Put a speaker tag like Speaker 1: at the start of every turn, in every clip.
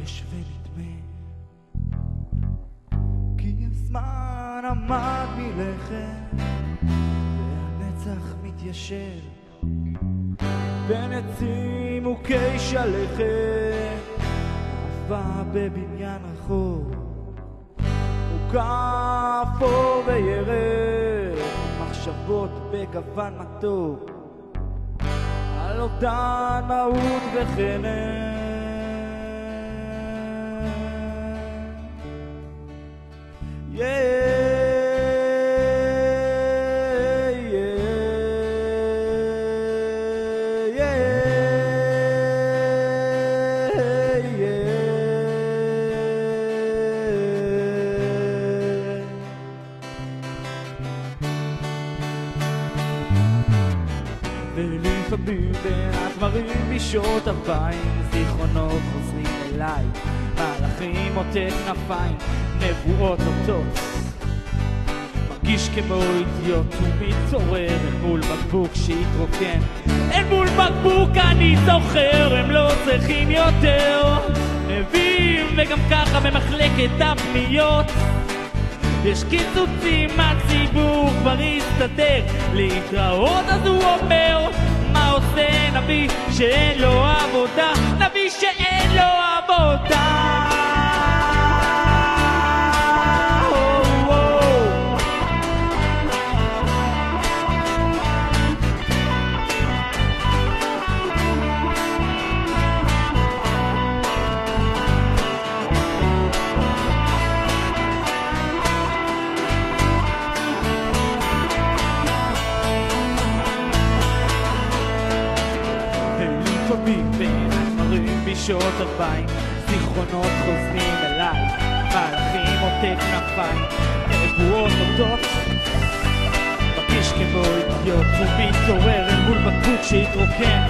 Speaker 1: לוחש ונדמה, כי הזמן עמד מלכת והנצח מתיישב בין עצים מוכי שלכת. אהבה בבניין רחוק מוקף אור וירק, מחשבות בגוון מתוק על אובדן מהות וחנק. ולפעמים בין הדברים בשעות 40 זיכרונות חוזרים אליי, מהלכים עוטה כנפיים, נבואות אותות. מרגיש כמו אידיוט ומתעורר אל מול בקבוק שהתרוקן. אל מול בקבוק אני זוכר, הם לא צריכים יותר נביאים, וגם ככה במחלקת הפניות יש קיצוצים, הציבור כבר הסתדר להתראות. אז הוא אומר, מה עושה נביא שאין לו עבודה? נביא שאין לו עבודה. לפעמים בין הדברים בשעות 40 זיכרונות חוזרים אליי, מהלכים עוטה כנפיים, נבואות אותות. מרגיש כמו אידיוט ומתעורר אל מול בקבוק שהתרוקן.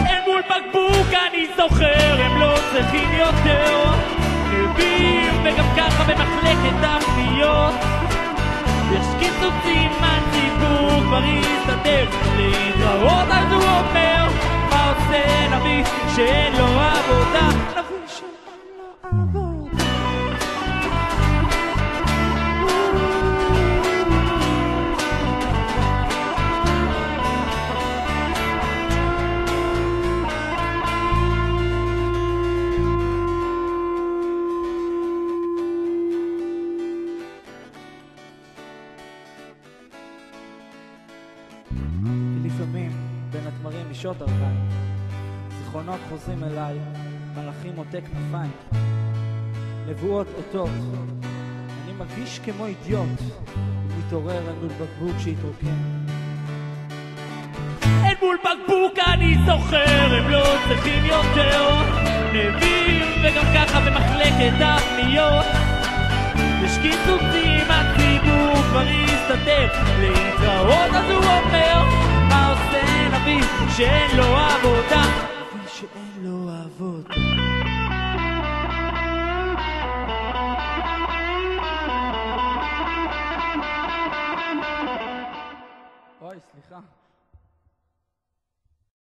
Speaker 1: אל מול בקבוק אני זוכר, הם לא צריכים יותר נביאים, וגם ככה במחלקת הפניות יש קיצוצים, הציבור כבר הסתדר להתראות. אז הוא אומר, מה עושה נביא שאין לו עבודה? נביא שאין לו עבודה. לפעמים בין התמרים בשעות 40 זיכרונות חוזרים אליי, מלאכים עוטה כנפיים, נבואות אותות. אני מרגיש כמו אידיוט ומתעורר אל מול בקבוק שהתרוקן. אל מול בקבוק אני זוכר, הם לא צריכים יותר נביאים, וגם ככה במחלקת הפניות יש קיצוצים, הציבור כבר הסתדר להתראות. אז הוא אומר, מה עושה נביא שאין לו עבודה? נביא שאין לו עבודה. אוי, סליחה.